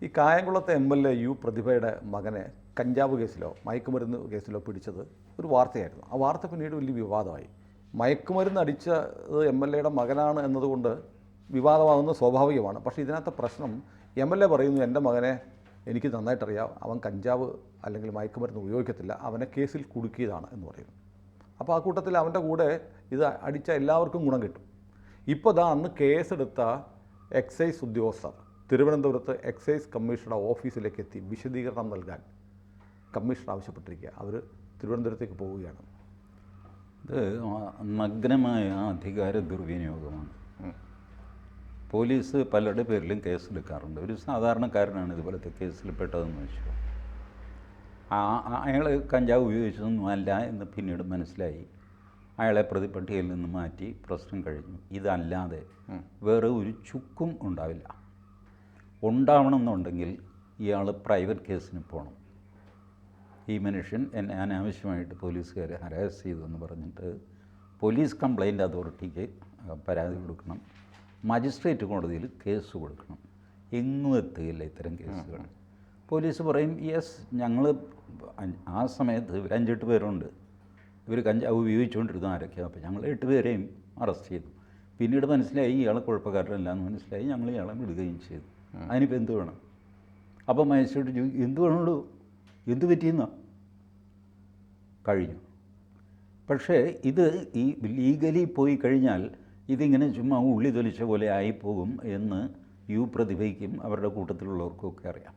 ഈ കായംകുളത്തെ MLA U പ്രതിഭയുടെ മകനെ കഞ്ചാവ് കേസിലോ മയക്കുമരുന്ന് കേസിലോ പിടിച്ചത് ഒരു വാർത്തയായിരുന്നു. ആ വാർത്ത പിന്നീട് വലിയ വിവാദമായി. മയക്കുമരുന്ന് അടിച്ചത് MLAയുടെ മകനാണ് എന്നതുകൊണ്ട് വിവാദമാകുന്നത് സ്വാഭാവികമാണ്. പക്ഷേ ഇതിനകത്തെ പ്രശ്നം MLA പറയുന്നു, എൻ്റെ മകനെ എനിക്ക് നന്നായിട്ടറിയാം, അവൻ കഞ്ചാവ് അല്ലെങ്കിൽ മയക്കുമരുന്ന് ഉപയോഗിക്കത്തില്ല, അവനെ കേസിൽ കുടുക്കിയതാണ് എന്ന് പറയുന്നു. അപ്പോൾ ആ കൂട്ടത്തിൽ അവൻ്റെ കൂടെ ഇത് അടിച്ച എല്ലാവർക്കും ഗുണം കിട്ടും. ഇപ്പോൾ അന്ന് കേസെടുത്ത എക്സൈസ് ഉദ്യോഗസ്ഥർ തിരുവനന്തപുരത്ത് എക്സൈസ് കമ്മീഷണറുടെ ഓഫീസിലേക്ക് എത്തി വിശദീകരണം നൽകാൻ കമ്മീഷണർ ആവശ്യപ്പെട്ടിരിക്കുക. അവർ തിരുവനന്തപുരത്തേക്ക് പോവുകയാണ്. ഇത് നഗ്നമായ അധികാര ദുർവിനിയോഗമാണ്. പോലീസ് പലരുടെ പേരിലും കേസെടുക്കാറുണ്ട്. ഒരു സാധാരണക്കാരനാണ് ഇതുപോലത്തെ കേസിൽ പെട്ടതെന്ന് വെച്ചു. അയാൾ കഞ്ചാവ് ഉപയോഗിച്ചതൊന്നും അല്ല എന്ന് പിന്നീട് മനസ്സിലായി. അയാളെ പ്രതിപട്ടികയിൽ നിന്ന് മാറ്റി, പ്രശ്നം കഴിഞ്ഞു. ഇതല്ലാതെ വേറെ ഒരു ചുക്കും ഉണ്ടാവില്ല. ഉണ്ടാവണമെന്നുണ്ടെങ്കിൽ ഇയാൾ പ്രൈവറ്റ് കേസിന് പോകണം. ഈ മനുഷ്യൻ എന്നെ അനാവശ്യമായിട്ട് പോലീസുകാരെ ഹരാസ് ചെയ്തു എന്ന് പറഞ്ഞിട്ട് പോലീസ് കംപ്ലയിൻറ്റ് അതോറിറ്റിക്ക് പരാതി കൊടുക്കണം, മജിസ്ട്രേറ്റ് കോടതിയിൽ കേസ് കൊടുക്കണം. എങ്ങും എത്തുകയില്ല ഇത്തരം കേസുകൾ. പോലീസ് പറയും, യെസ്, ഞങ്ങൾ ആ സമയത്ത് ഇവർ 5-8 പേരുണ്ട്, ഇവർ കഞ്ചാവ് ഉപയോഗിച്ചുകൊണ്ടിരുന്ന ആരൊക്കെയാണ്, അപ്പോൾ ഞങ്ങൾ 8 പേരെയും അറസ്റ്റ് ചെയ്തു. പിന്നീട് മനസ്സിലായി ഇയാളെ കുഴപ്പക്കാരനല്ല എന്ന് മനസ്സിലായി, ഞങ്ങൾ ഇയാളെ വിടുകയും ചെയ്തു. അതിനിപ്പോൾ എന്ത് വേണം? അപ്പോൾ മജിസ്ട്രേറ്റ് ചോദിക്കും, എന്ത് വേണമല്ലോ, എന്ത് പറ്റിയെന്നാ കഴിഞ്ഞു. പക്ഷേ ഇത് ഈ ലീഗലി പോയി കഴിഞ്ഞാൽ ഇതിങ്ങനെ ചുമ്മാ ഉള്ളി തൊലിച്ച പോലെ ആയിപ്പോകും എന്ന് യു പ്രതിഭയ്ക്കും അവരുടെ കൂട്ടത്തിലുള്ളവർക്കും ഒക്കെ അറിയാം.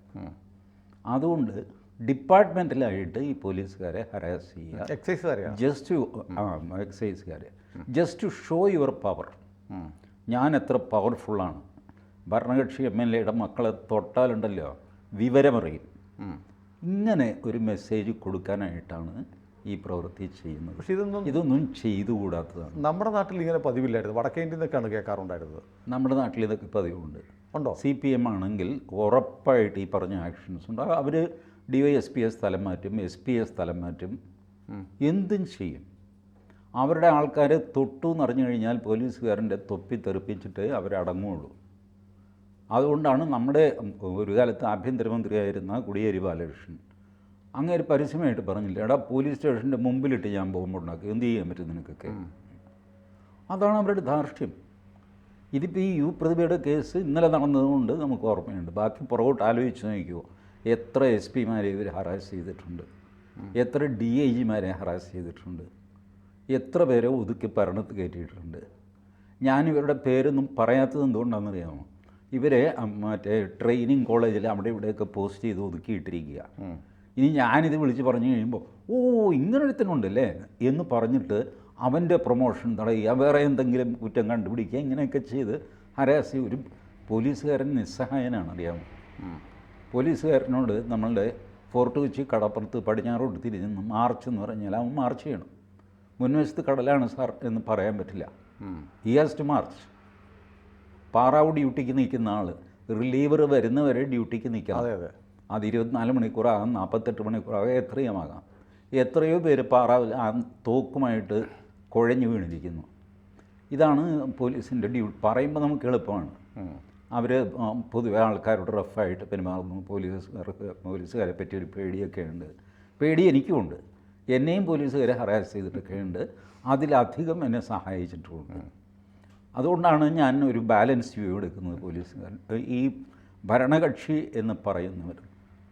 അതുകൊണ്ട് ഡിപ്പാർട്ട്മെൻറ്റലായിട്ട് ഈ പോലീസുകാരെ ഹരാസ് ചെയ്യുക, എക്സൈസുകാരെയാണ്, എക്സൈസുകാരെ just to show your power. ഞാൻ എത്ര പവർഫുള്ളാണ്, ഭരണകക്ഷി MLAയുടെ മക്കളെ തൊട്ടാലുണ്ടല്ലോ വിവരമറിയും. ഇങ്ങനെ ഒരു മെസ്സേജ് കൊടുക്കാനായിട്ടാണ് ഈ പ്രവൃത്തി ചെയ്യുന്നത്. പക്ഷേ ഇതൊന്നും ചെയ്തുകൂടാത്തതാണ്. നമ്മുടെ നാട്ടിൽ ഇങ്ങനെ പതിവില്ലായിരുന്നു. വടക്കേ ഇന്ത്യയിൽ നിന്നൊക്കെയാണ് കേൾക്കാറുണ്ടായിരുന്നത്. നമ്മുടെ നാട്ടിൽ ഇതൊക്കെ പതിവുണ്ട്. ഉണ്ടോ? CPM ആണെങ്കിൽ ഉറപ്പായിട്ട് ഈ പറഞ്ഞ ആക്ഷൻസ് ഉണ്ട്. അവർ DYSPയെ സ്ഥലം മാറ്റും, SPയെ സ്ഥലം മാറ്റും, എന്തും ചെയ്യും. അവരുടെ ആൾക്കാരെ തൊട്ടു എന്നറിഞ്ഞു കഴിഞ്ഞാൽ പോലീസുകാരൻ്റെ തൊപ്പി തെറിപ്പിച്ചിട്ട് അവരടങ്ങുള്ളൂ. അതുകൊണ്ടാണ് നമ്മുടെ ഒരു കാലത്ത് ആഭ്യന്തരമന്ത്രിയായിരുന്ന കോടിയേരി ബാലകൃഷ്ണൻ അങ്ങേര് പരസ്യമായിട്ട് പറഞ്ഞില്ല, എടാ പോലീസ് സ്റ്റേഷൻ്റെ മുമ്പിലിട്ട് ഞാൻ പോകുമ്പോണ്ടാക്കും, എന്ത് ചെയ്യാൻ പറ്റും നിനക്കൊക്കെ. അതാണ് അവരുടെ ധാർഷ്ട്യം. ഇതിപ്പോൾ ഈ യു പ്രതിഭയുടെ കേസ് ഇന്നലെ നടന്നതുകൊണ്ട് നമുക്ക് ഓർമ്മയുണ്ട്. ബാക്കി പുറകോട്ട് ആലോചിച്ച് നോക്കിയോ, എത്ര SP-മാരെ ഇവർ ഹറാസ് ചെയ്തിട്ടുണ്ട്, എത്ര DIG-മാരെ ഹറാസ് ചെയ്തിട്ടുണ്ട്, എത്ര പേരെ ഒതുക്കി ഭരണത്ത് കയറ്റിയിട്ടുണ്ട്. ഞാനിവരുടെ പേരൊന്നും പറയാത്തത് എന്തുകൊണ്ടാണെന്നറിയാമോ? ഇവരെ മറ്റേ ട്രെയിനിങ് കോളേജിൽ അവിടെ ഇവിടെയൊക്കെ പോസ്റ്റ് ചെയ്ത് ഒതുക്കിയിട്ടിരിക്കുക. ഇനി ഞാനിത് വിളിച്ച് പറഞ്ഞു കഴിയുമ്പോൾ, ഓ ഇങ്ങനൊരുത്തനുണ്ടല്ലേ എന്ന് പറഞ്ഞിട്ട് അവൻ്റെ പ്രൊമോഷൻ തടയുക, വേറെ എന്തെങ്കിലും കുറ്റം കണ്ടുപിടിക്കുക, ഇങ്ങനെയൊക്കെ ചെയ്ത് ഹരാസി. ഒരു പോലീസുകാരൻ നിസ്സഹായനാണ്, അറിയാമോ? പോലീസുകാരനോട് നമ്മളുടെ ഫോർട്ട് കൊച്ചി കടപ്പുറത്ത് പടിഞ്ഞാറോട്ട് തിരിഞ്ഞ് മാർച്ച് എന്ന് പറഞ്ഞാൽ അവൻ മാർച്ച് ചെയ്യണം. മുൻവശത്ത് കടലാണ് സാർ എന്ന് പറയാൻ പറ്റില്ല. He has to march. പാറാവ് ഡ്യൂട്ടിക്ക് നിൽക്കുന്ന ആൾ റിലീവർ വരുന്നവരെ ഡ്യൂട്ടിക്ക് നിൽക്കണം. അത് 24 മണിക്കൂറാകാം, 48 മണിക്കൂറാകാം, എത്രയുമാകാം. എത്രയോ പേര് പാറാവിൽ ആ തോക്കുമായിട്ട് കുഴഞ്ഞു വീണിരിക്കുന്നു. ഇതാണ് പോലീസിൻ്റെ ഡ്യൂട്ടി. പറയുമ്പോൾ നമുക്ക് എളുപ്പമാണ്. അവർ പൊതുവെ ആൾക്കാരോട് റഫായിട്ട് പെരുമാറുന്നു. പോലീസുകാരെ പറ്റി ഒരു പേടിയൊക്കെ ഉണ്ട്. പേടി എനിക്കുമുണ്ട്. എന്നെയും പോലീസുകാരെ ഹറാസ് ചെയ്തിട്ടൊക്കെ ഉണ്ട്. അതിലധികം എന്നെ സഹായിച്ചിട്ടുമുണ്ട്. അതുകൊണ്ടാണ് ഞാൻ ഒരു ബാലൻസ് വ്യൂ എടുക്കുന്നത്. പോലീസുകാർ, ഈ ഭരണകക്ഷി എന്ന് പറയുന്നവർ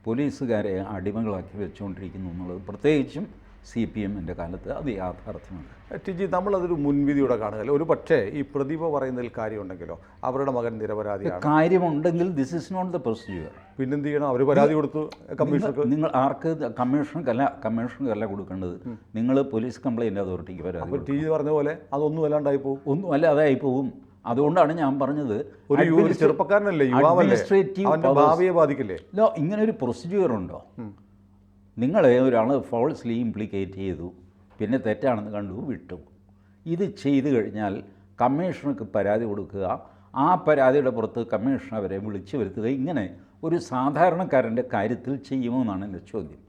പോലീസുകാരെ അടിമകളാക്കി വെച്ചുകൊണ്ടിരിക്കുന്നു എന്നുള്ളത് പ്രത്യേകിച്ചും CPM-ൻ്റെ കാലത്ത് അത് യാഥാർത്ഥ്യമാണ്. ടിജി, നമ്മളതൊരു മുൻവിധിയോടെ കാണുകയല്ല. ഒരു പക്ഷേ ഈ പ്രതിഭ പറയുന്നതിൽ കാര്യമുണ്ടെങ്കിലോ, അവരുടെ മകൻ നിരപരാധിയാണ്, കാര്യമുണ്ടെങ്കിൽ this is not the procedure. പിന്നെന്ത് ചെയ്യണം? അവർ പരാതി കൊടുത്തു കമ്മീഷണർക്ക്. നിങ്ങൾ ആർക്ക്? കമ്മീഷണർക്കല്ല കൊടുക്കേണ്ടത്, നിങ്ങൾ പോലീസ് കംപ്ലയിൻറ്റ് അതോറിറ്റിക്ക് പരാതി. ടിജി പറഞ്ഞ പോലെ അതൊന്നും അല്ലാണ്ടായി പോകും. ഒന്നും അല്ലാതായി പോകും. അതുകൊണ്ടാണ് ഞാൻ പറഞ്ഞത്, ഒരു ചെറുപ്പക്കാരനല്ലേ, യുവാവല്ലേ, ഭാവിയെ ബാധിക്കില്ലേ? ഇങ്ങനെ ഒരു പ്രൊസീജിയർ ഉണ്ടോ? നിങ്ങളെ ഒരാൾ ഫോൾസ്ലി ഇംപ്ലിക്കേറ്റ് ചെയ്തു, പിന്നെ തെറ്റാണെന്ന് കണ്ടു, വിട്ടു. ഇത് ചെയ്തു കഴിഞ്ഞാൽ കമ്മീഷണർക്ക് പരാതി കൊടുക്കുക, ആ പരാതിയുടെ പുറത്ത് കമ്മീഷണർ അവരെ വിളിച്ചു വരുത്തുക. ഇങ്ങനെ ഒരു സാധാരണക്കാരൻ്റെ കാര്യത്തിൽ ചെയ്യുമോ എന്നാണ് എൻ്റെ ചോദ്യം.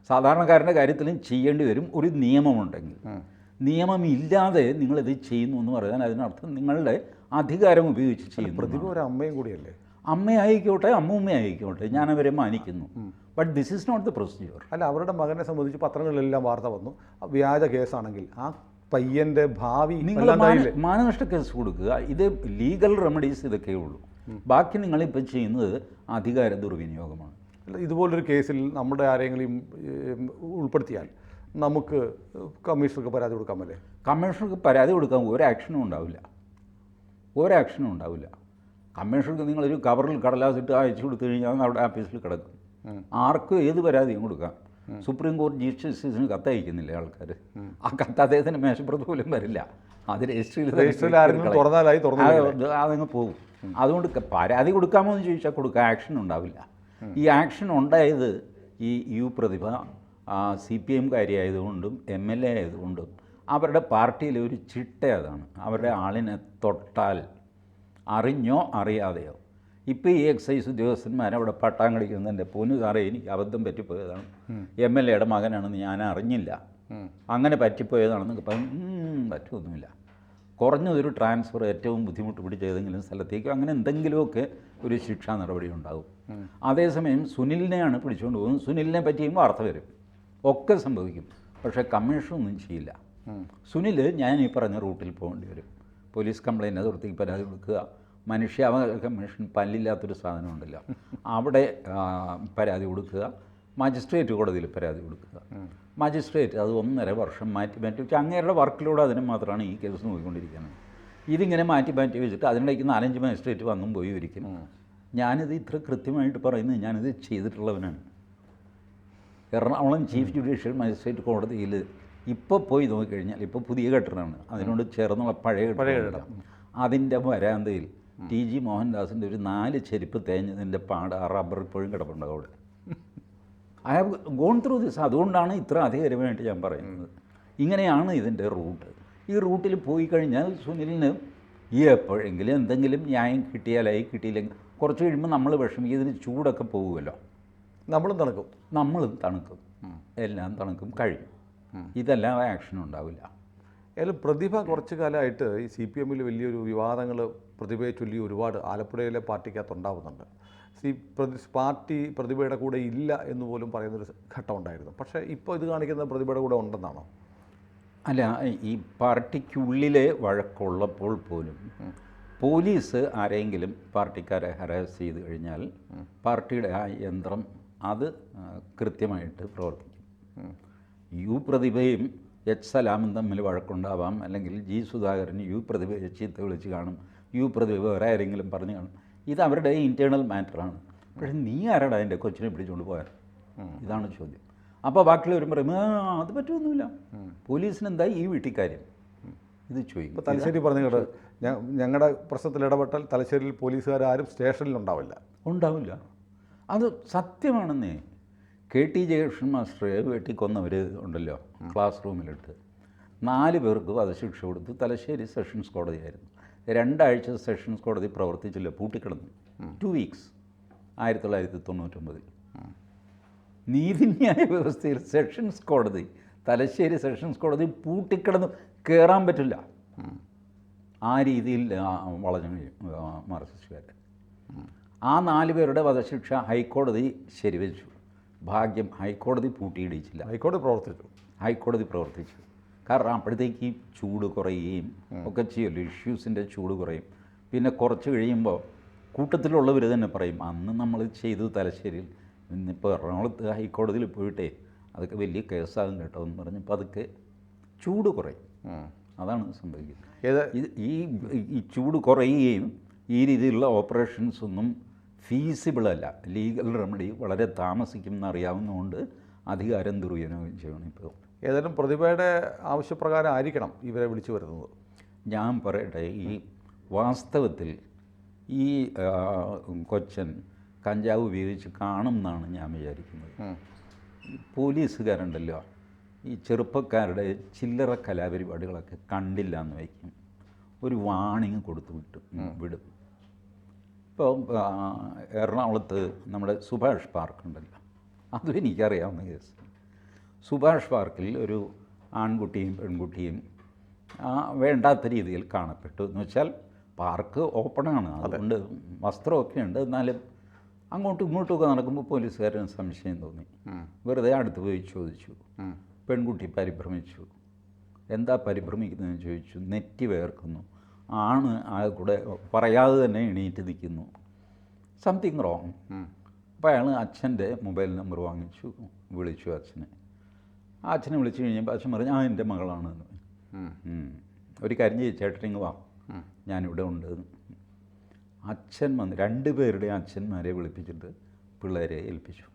സാധാരണക്കാരൻ്റെ കാര്യത്തിലും ചെയ്യേണ്ടി വരും ഒരു നിയമമുണ്ടെങ്കിൽ. നിയമമില്ലാതെ നിങ്ങളിത് ചെയ്യുന്നു എന്ന് പറഞ്ഞാൽ അതിനർത്ഥം നിങ്ങളുടെ അധികാരം ഉപയോഗിച്ച് ചെയ്യുന്നു. പ്രതിഭ ഒരു അമ്മയും കൂടിയല്ലേ? അമ്മയായിക്കോട്ടെ അമ്മൂമ്മയായിക്കോട്ടെ ഞാനവരെ മാനിക്കുന്നു. But this is not the procedure. അല്ല, അവരുടെ മകനെ സംബന്ധിച്ച് പത്രങ്ങളിലെല്ലാം വാർത്ത വന്നു, വ്യാജ കേസാണെങ്കിൽ ആ പയ്യൻ്റെ ഭാവി നിങ്ങൾ മാനനഷ്ട കേസ് കൊടുക്കുക. ഇത് ലീഗൽ റെമഡീസ് ഇതൊക്കെ ഉള്ളൂ. ബാക്കി നിങ്ങളിപ്പോൾ ചെയ്യുന്നത് അധികാര ദുർവിനിയോഗമാണ്. ഇതുപോലൊരു കേസിൽ നമ്മുടെ ആരെങ്കിലും ഉൾപ്പെടുത്തിയാൽ നമുക്ക് കമ്മീഷണർക്ക് പരാതി കൊടുക്കാമല്ലേ? കമ്മീഷണർക്ക് പരാതി കൊടുക്കാൻ ഒരു ആക്ഷനും ഉണ്ടാവില്ല. കമ്മീഷണർക്ക് നിങ്ങളൊരു കവറിൽ കടലാസിട്ട് അയച്ചു കൊടുത്തു കഴിഞ്ഞാൽ അവിടെ ഓഫീസിൽ കിടക്കും. ആർക്കും ഏത് പരാതിയും കൊടുക്കാം. സുപ്രീം കോടതി ചീഫ് ജസ്റ്റിസിന് കത്തയക്കുന്നില്ലേ ആൾക്കാർ? ആ കത്ത് അദ്ദേഹത്തിന് മേശപ്പുറത്ത് പോലും വരില്ല. അത് രജിസ്റ്ററിൽ അതങ്ങ് പോകും. അതുകൊണ്ട് പരാതി കൊടുക്കാമോ എന്ന് ചോദിച്ചാൽ കൊടുക്കുക, ആക്ഷൻ ഉണ്ടാവില്ല. ഈ ആക്ഷൻ ഉണ്ടായത് ഈ പ്രതിഭ CPM കാര്യമായതുകൊണ്ടും MLA ആയതുകൊണ്ടും അവരുടെ പാർട്ടിയിലെ ഒരു ചിട്ട അതാണ്. അവരുടെ ആളിനെ തൊട്ടാൽ അറിഞ്ഞോ അറിയാതെയോ. ഇപ്പോൾ ഈ എക്സൈസ് ഉദ്യോഗസ്ഥന്മാരവിടെ പട്ടാൻ കളിക്കുന്നതിൻ്റെ പൊന്നു സാറേ എനിക്ക് അബദ്ധം പറ്റിപ്പോയതാണ്, MLAയുടെ മകനാണെന്ന് ഞാൻ അറിഞ്ഞില്ല, അങ്ങനെ പറ്റിപ്പോയതാണെന്നൊക്കെ പറ്റുമൊന്നുമില്ല. കുറഞ്ഞതൊരു ട്രാൻസ്ഫർ ഏറ്റവും ബുദ്ധിമുട്ട് പിടിച്ച ഏതെങ്കിലും സ്ഥലത്തേക്കോ അങ്ങനെ എന്തെങ്കിലുമൊക്കെ ഒരു ശിക്ഷാ നടപടി ഉണ്ടാകും. അതേസമയം സുനിലിനെയാണ് പിടിച്ചുകൊണ്ട് പോകുന്നത്. സുനിലിനെ പറ്റിയും വാർത്ത വരും, ഒക്കെ സംഭവിക്കും. പക്ഷേ കമ്മീഷനൊന്നും ചെയ്യില്ല. സുനിൽ ഞാൻ ഈ പറഞ്ഞ റൂട്ടിൽ പോകേണ്ടി വരും. പോലീസ് കംപ്ലയിൻറ്റ് അതിർത്തിക്ക് പരാതി കൊടുക്കുക, മനുഷ്യാവകാശ കമ്മീഷൻ പല്ലില്ലാത്തൊരു സാധനമുണ്ടല്ലോ അവിടെ പരാതി കൊടുക്കുക, മജിസ്ട്രേറ്റ് കോടതിയിൽ പരാതി കൊടുക്കുക. മജിസ്ട്രേറ്റ് അത് 1.5 വർഷം മാറ്റി വെച്ചാൽ അങ്ങേരുടെ വർക്കിലൂടെ അതിന് മാത്രമാണ് ഈ കേസ് നോക്കിക്കൊണ്ടിരിക്കുന്നത്. ഇതിങ്ങനെ മാറ്റി വെച്ചിട്ട് അതിനിടയ്ക്ക് 4-5 മജിസ്ട്രേറ്റ് വന്നും പോയി ഒരിക്കും. ഞാനിത് ഇത്ര കൃത്യമായിട്ട് പറയുന്നത് ഞാനിത് ചെയ്തിട്ടുള്ളവനാണ്. എറണാകുളം ചീഫ് ജുഡീഷ്യൽ മജിസ്ട്രേറ്റ് കോടതിയിൽ ഇപ്പോൾ പോയി നോക്കിക്കഴിഞ്ഞാൽ ഇപ്പോൾ പുതിയ കെട്ടിടമാണ്, അതിനോട് ചേർന്നുള്ള പഴയ കെട്ടിടം. അതിൻ്റെ വരാന്തയിൽ TG മോഹൻദാസിൻ്റെ ഒരു 4 ചെരുപ്പ് തേഞ്ഞതിൻ്റെ പാട് ആ റബ്ബർ ഇപ്പോഴും കിടപ്പുണ്ടാവും അവിടെ. I have gone through this. അതുകൊണ്ടാണ് ഇത്ര അധികരമായിട്ട് ഞാൻ പറയുന്നത്. ഇങ്ങനെയാണ് ഇതിൻ്റെ റൂട്ട്. ഈ റൂട്ടിൽ പോയി കഴിഞ്ഞാൽ സുനിലിന് എപ്പോഴെങ്കിലും എന്തെങ്കിലും ന്യായം കിട്ടിയാലായി, കിട്ടിയില്ലെങ്കിൽ കുറച്ച് കഴിയുമ്പോൾ നമ്മൾ വിഷമിക്കും. ഇതിന് ചൂടൊക്കെ പോകുമല്ലോ, നമ്മളും തണുക്കും, എല്ലാം തണുക്കും, കഴിയും. ഇതെല്ലാം ആക്ഷൻ ഉണ്ടാവില്ല. ഏതായാലും പ്രതിഭ കുറച്ച് കാലമായിട്ട് ഈ CPM-ൽ വലിയൊരു വിവാദങ്ങൾ പ്രതിഭയെ ചൊല്ലി ഒരുപാട് ആലപ്പുഴയിലെ പാർട്ടിക്കകത്ത് ഉണ്ടാകുന്നുണ്ട്. പാർട്ടി പ്രതിഭയുടെ കൂടെ ഇല്ല എന്ന് പോലും പറയുന്നൊരു ഘട്ടം ഉണ്ടായിരുന്നു. പക്ഷേ ഇപ്പോൾ ഇത് കാണിക്കുന്ന പ്രതിഭയുടെ കൂടെ ഉണ്ടെന്നാണോ? അല്ല, ഈ പാർട്ടിക്കുള്ളിലെ വഴക്കുള്ളപ്പോൾ പോലും പോലീസ് ആരെങ്കിലും പാർട്ടിക്കാരെ ഹരാസ് ചെയ്ത് കഴിഞ്ഞാൽ പാർട്ടിയുടെ ആ യന്ത്രം അത് കൃത്യമായിട്ട് പ്രവർത്തിക്കും. പ്രതിഭയും സലാമും തമ്മിൽ വഴക്കുണ്ടാവാം, അല്ലെങ്കിൽ സുധാകരൻ പ്രതിഭയെ ചീത്ത വിളിച്ച് കാണും, പ്രതിഭ വേറെ ആരെങ്കിലും പറഞ്ഞു കാണും. ഇത് അവരുടെ ഇൻറ്റേർണൽ മാറ്ററാണ്. പക്ഷേ നീ ആരാടാ എൻ്റെ കൊച്ചിനെ പിടിച്ചുകൊണ്ട് പോയാൽ? ഇതാണ് ചോദ്യം. അപ്പോൾ ബാക്കിയുള്ളവർ പറയും അത് പറ്റുമൊന്നുമില്ല, പോലീസിന് എന്താ ഈ വീട്ടിക്കാര്യം? ഇത് ചോദിക്കും. ഇപ്പോൾ തലശ്ശേരി പറഞ്ഞു കേട്ടോ, ഞങ്ങളുടെ പ്രശ്നത്തിൽ ഇടപെട്ടാൽ തലശ്ശേരിയിൽ പോലീസുകാരും സ്റ്റേഷനിൽ ഉണ്ടാവില്ല. അത് സത്യമാണെന്നേ. KT ജയകൃഷ്ണൻ മാസ്റ്ററെ വെട്ടിക്കൊന്നവർ ഉണ്ടല്ലോ, ക്ലാസ് റൂമിലിട്ട് 4 പേർക്ക് വധശിക്ഷ കൊടുത്ത് തലശ്ശേരി സെഷൻസ് കോടതിയായിരുന്നു. 2 ആഴ്ച സെഷൻസ് കോടതി പ്രവർത്തിച്ചില്ല, പൂട്ടിക്കിടന്നു. 2 വീക്സ് 1999. നീതിന്യായ വ്യവസ്ഥയിൽ സെഷൻസ് കോടതി, തലശ്ശേരി സെഷൻസ് കോടതി പൂട്ടിക്കിടന്ന് കയറാൻ പറ്റില്ല. ആ രീതിയിൽ വളഞ്ഞു മാർക്സിസ്റ്റുകാർ. ആ 4 പേരുടെ വധശിക്ഷ ഹൈക്കോടതി ശരിവെച്ചു. ഭാഗ്യം ഹൈക്കോടതി പൂട്ടിയിടിച്ചില്ല, ഹൈക്കോടതി പ്രവർത്തിച്ചു. കാരണം അപ്പോഴത്തേക്ക് ചൂട് കുറയുകയും ഒക്കെ ചെയ്യുമല്ലോ, ഇഷ്യൂസിൻ്റെ ചൂട് കുറയും. പിന്നെ കുറച്ച് കഴിയുമ്പോൾ കൂട്ടത്തിലുള്ളവർ തന്നെ പറയും അന്ന് നമ്മൾ ചെയ്തു തലശ്ശേരിയിൽ, ഇന്നിപ്പോൾ എറണാകുളത്ത് ഹൈക്കോടതിയിൽ പോയിട്ടേ അതൊക്കെ വലിയ കേസാകും കേട്ടോ എന്ന് പറഞ്ഞപ്പോൾ അതൊക്കെ ചൂട് കുറയും. അതാണ് സംഭവിക്കുന്നത്. ഈ ചൂട് കുറയുകയും ഈ രീതിയിലുള്ള ഓപ്പറേഷൻസ് ഒന്നും ഫീസിബിളല്ല. ലീഗൽ റെമഡി വളരെ താമസിക്കും എന്നറിയാവുന്നതുകൊണ്ട് അധികാരം ദുർവിനിയോഗം ചെയ്യണം. ഇപ്പോൾ ഏതായാലും പ്രതിഭയുടെ ആവശ്യപ്രകാരം ആയിരിക്കണം ഇവരെ വിളിച്ചു വരുന്നത്. ഞാൻ പറയട്ടെ, ഈ വാസ്തവത്തിൽ ഈ കൊച്ചൻ കഞ്ചാവ് ഉപയോഗിച്ച് കാണും എന്നാണ് ഞാൻ വിചാരിക്കുന്നത്. പോലീസുകാരുണ്ടല്ലോ, ഈ ചെറുപ്പക്കാരുടെ ചില്ലറ കലാപരിപാടികളൊക്കെ കണ്ടില്ല എന്ന് വയ്ക്കും, ഒരു വാണിംഗ് കൊടുത്ത് വിടും. ഇപ്പോൾ എറണാകുളത്ത് നമ്മുടെ സുഭാഷ് പാർക്ക് ഉണ്ടല്ലോ, അതും എനിക്കറിയാവുന്ന കേസ്. സുഭാഷ് പാർക്കിൽ ഒരു ആൺകുട്ടിയും പെൺകുട്ടിയും വേണ്ടാത്ത രീതിയിൽ കാണപ്പെട്ടു എന്ന് വെച്ചാൽ പാർക്ക് ഓപ്പണാണ്, അതുകൊണ്ട് വസ്ത്രമൊക്കെ ഉണ്ട്. എന്നാലും അങ്ങോട്ടും ഇങ്ങോട്ടുമൊക്കെ നടക്കുമ്പോൾ പോലീസുകാരന് സംശയം തോന്നി. വെറുതെ അടുത്ത് പോയി ചോദിച്ചു. പെൺകുട്ടി പരിഭ്രമിച്ചു. എന്താ പരിഭ്രമിക്കുന്നതെന്ന് ചോദിച്ചു. നെറ്റി വേർക്കുന്നു, ആണ് ആ കൂടെ പറയാതെ തന്നെ എണീറ്റ് നിൽക്കുന്നു. Something wrong. അപ്പോൾ അയാൾ അച്ഛൻ്റെ മൊബൈൽ നമ്പർ വാങ്ങിച്ചു, വിളിച്ചു അച്ഛനെ. ആ അച്ഛനെ വിളിച്ചു കഴിഞ്ഞപ്പോൾ അച്ഛൻ പറഞ്ഞു എൻ്റെ മകളാണെന്ന്. ഒരു കാര്യം ചെയ്യും, ചേട്ടനിങ്ങ് വാ, ഞാനിവിടെ ഉണ്ട്. അച്ഛൻ വന്ന് 2 പേരുടെയും അച്ഛന്മാരെ വിളിപ്പിച്ചിട്ട് പിള്ളേരെ ഏൽപ്പിച്ചു.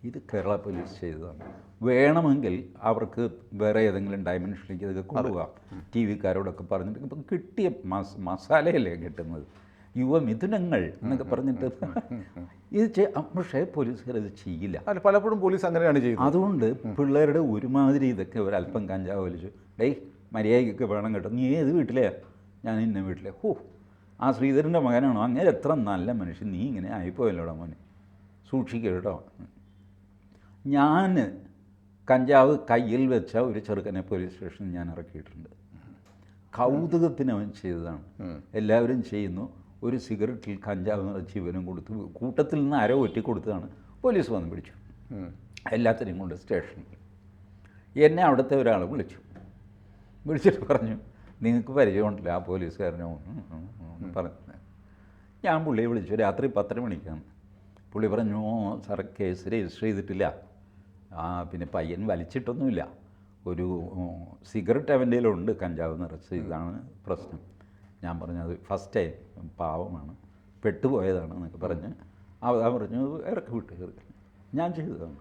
ഇത് കേരള പോലീസ് ചെയ്തതാണ്. വേണമെങ്കിൽ അവർക്ക് വേറെ ഏതെങ്കിലും ഡയമെൻഷനിലേക്ക് ഇതൊക്കെ കൊണ്ടുപോകാം. ടി വിക്കാരോടൊക്കെ പറഞ്ഞിട്ട് ഇപ്പം കിട്ടിയ മസാലയല്ലേ കിട്ടുന്നത്, യുവമിഥുനങ്ങൾ എന്നൊക്കെ പറഞ്ഞിട്ട് ഇത് പക്ഷേ പോലീസുകാർ ഇത് ചെയ്യില്ല. പലപ്പോഴും പോലീസ് അങ്ങനെയാണ് ചെയ്യുന്നത്. അതുകൊണ്ട് പിള്ളേരുടെ ഒരുമാതിരി ഇതൊക്കെ ഒരല്പം കഞ്ചാവ് വലിച്ചു. ഡേയ് മര്യാദയ്ക്കൊക്കെ വേണം കേട്ടോ, നീ ഏത് വീട്ടിലെയാ? ഞാൻ ഇന്ന വീട്ടിലെ. ആ ശ്രീധരൻ്റെ മകനാണോ? അങ്ങനെ എത്ര നല്ല മനുഷ്യൻ, നീ ഇങ്ങനെ ആയിപ്പോയല്ലോടാ മോനെ, സൂക്ഷിക്കുക കേട്ടോ. ഞാൻ കഞ്ചാവ് കയ്യിൽ വെച്ച ഒരു ചെറുക്കനെ പോലീസ് സ്റ്റേഷനിൽ ഞാൻ ഇറക്കിയിട്ടുണ്ട്. കൗതുകത്തിന് അവൻ ചെയ്തതാണ്. എല്ലാവരും ചെയ്യുന്നു. ഒരു സിഗരറ്റിൽ കഞ്ചാവ് നിറച്ച് ഇവനും കൊടുത്തു. കൂട്ടത്തിൽ നിന്ന് ആരോ ഒറ്റിക്കൊടുത്തതാണ്. പോലീസ് വന്ന് പിടിച്ചു. എല്ലാത്തിനെയും കൊണ്ട് സ്റ്റേഷനിൽ. എന്നെ അവിടുത്തെ ഒരാൾ വിളിച്ചിട്ട് പറഞ്ഞു, നിങ്ങൾക്ക് പരിചയമുണ്ടല്ലോ ആ പോലീസുകാരനെ പറഞ്ഞു. ഞാൻ പുള്ളിയെ വിളിച്ചു. രാത്രി 10 മണിക്കാണ്. പുള്ളി പറഞ്ഞു, സാറേ കേസ് രജിസ്റ്റർ ചെയ്തിട്ടില്ല, പിന്നെ പയ്യൻ വലിച്ചിട്ടൊന്നുമില്ല, ഒരു സിഗരറ്റ് അവൻ്റെ കയ്യിലുണ്ട് കഞ്ചാവ് നിറച്ച്, ഇതാണ് പ്രശ്നം. ഞാൻ പറഞ്ഞത് ഫസ്റ്റ് ടൈം, പാവമാണ്, പെട്ടുപോയതാണ് എന്നൊക്കെ പറഞ്ഞ് അവൻ പറഞ്ഞു ഇറക്കി വിട്ട്. ഞാൻ ചെയ്തതാണ്,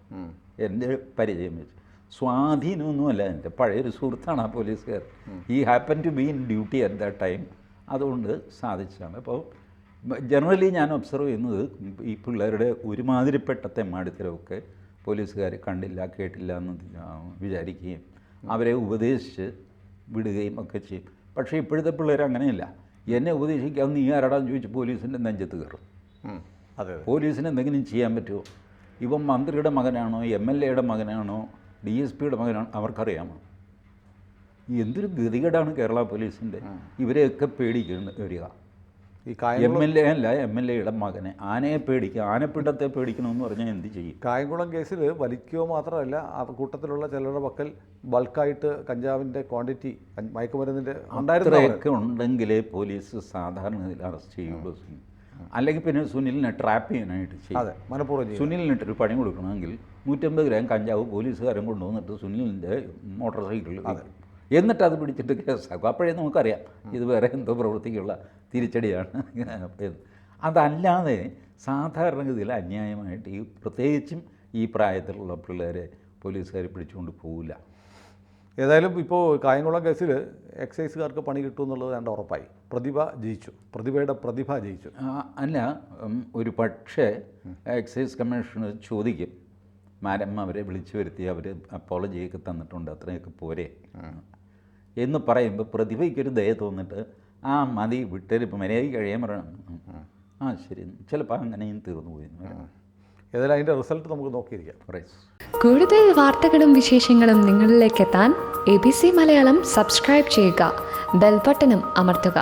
എൻ്റെ പരിചയം വെച്ച്. സ്വാധീനമൊന്നുമല്ല, എൻ്റെ പഴയൊരു സുഹൃത്താണ് ആ പോലീസുകാർ. I happen to be in duty at that time. അതുകൊണ്ട് സാധിച്ചതാണ്. അപ്പോൾ ജനറലി ഞാൻ ഒബ്സർവ് ചെയ്യുന്നത് ഈ പിള്ളേരുടെ ഒരുമാതിരിപ്പെട്ട തെമ്മാടിത്തരമൊക്കെ പോലീസുകാർ കണ്ടില്ല കേട്ടില്ല എന്ന് വിചാരിക്കുകയും അവരെ ഉപദേശിച്ച് വിടുകയും ഒക്കെ ചെയ്യും. പക്ഷേ ഇപ്പോഴത്തെ പിള്ളേർ അങ്ങനെയല്ല. എന്നെ ഉപദേശിക്കാൻ നീ ആരാടാന്ന് ചോദിച്ച് പോലീസിൻ്റെ നെഞ്ചത്ത് കയറും. അതെ, പോലീസിന് എന്തെങ്കിലും ചെയ്യാൻ പറ്റുമോ? ഇവൻ മന്ത്രിയുടെ മകനാണോ, MLA-യുടെ മകനാണോ, DSP-യുടെ മകനാണോ അവർക്കറിയാമോ? എന്തൊരു ഗതികേടാണ് കേരള പോലീസിൻ്റെ. ഇവരെയൊക്കെ പേടിക്കേണ്ട വരിക. ഈ MLA അല്ല, MLA-യുടെ മകനെ. ആനയെ പേടിക്കുക, ആനപ്പിണ്ടത്തെ പേടിക്കണമെന്ന് പറഞ്ഞാൽ എന്ത് ചെയ്യും? കായംകുളം കേസിൽ വലിക്കുക മാത്രമല്ല, ആ കൂട്ടത്തിലുള്ള ചിലരുടെ പക്കൽ ബൾക്കായിട്ട് കഞ്ചാവിൻ്റെ ക്വാണ്ടിറ്റി, മയക്കുമരുന്നിൻ്റെ അത്രയൊക്കെ ഉണ്ടെങ്കിലേ പോലീസ് സാധാരണ അറസ്റ്റ് ചെയ്യുള്ളൂ. അല്ലെങ്കിൽ പിന്നെ സുനിലിനെ ട്രാപ്പ് ചെയ്യാനായിട്ട് ചെയ്യും. മനഃപൂർവ്വം സുനിലിനിട്ടൊരു പണി കൊടുക്കണമെങ്കിൽ 150 ഗ്രാം കഞ്ചാവ് പോലീസുകാരൻ കൊണ്ടുവന്നിട്ട് സുനിലിൻ്റെ മോട്ടോർ സൈക്കിളിൽ, എന്നിട്ട് അത് പിടിച്ചിട്ട് കേസാക്കും. അപ്പോഴേ നമുക്കറിയാം ഇത് വേറെ എന്തോ പ്രവൃത്തിക്കുള്ള തിരിച്ചടിയാണ്. അതല്ലാതെ സാധാരണഗതിയിൽ അന്യായമായിട്ട് ഈ പ്രത്യേകിച്ചും ഈ പ്രായത്തിലുള്ള പിള്ളേരെ പോലീസുകാർ പിടിച്ചുകൊണ്ട് പോവില്ല. ഏതായാലും ഇപ്പോൾ കായംകുളം കേസിൽ എക്സൈസുകാർക്ക് പണി കിട്ടുമെന്നുള്ളത് എൻ്റെ ഉറപ്പായി. പ്രതിഭയുടെ പ്രതിഭ ജയിച്ചു. അല്ല, ഒരു പക്ഷേ എക്സൈസ് കമ്മീഷണർ ചോദിക്കും, മാഡം അവരെ വിളിച്ചു വരുത്തി അവർ അപ്പോളജിയൊക്കെ തന്നിട്ടുണ്ട്, അത്രയൊക്കെ പോരെ എന്ന് പറയുമ്പോൾ പ്രതിഭയ്ക്കൊരു ദയ തോന്നിട്ട് മതി വിട്ടൊരു മര്യാദയ്ക്ക് കഴിയാൻ പറയണം. ശരി, ചിലപ്പോൾ അങ്ങനെയും തീർന്നു പോയി. ഏതായാലും അതിൻ്റെ റിസൾട്ട് നമുക്ക് നോക്കിയിരിക്കാം. കൂടുതൽ വാർത്തകളും വിശേഷങ്ങളും നിങ്ങളിലേക്ക് എത്താൻ ABC മലയാളം സബ്സ്ക്രൈബ് ചെയ്യുക, ബെൽ ബട്ടണും അമർത്തുക.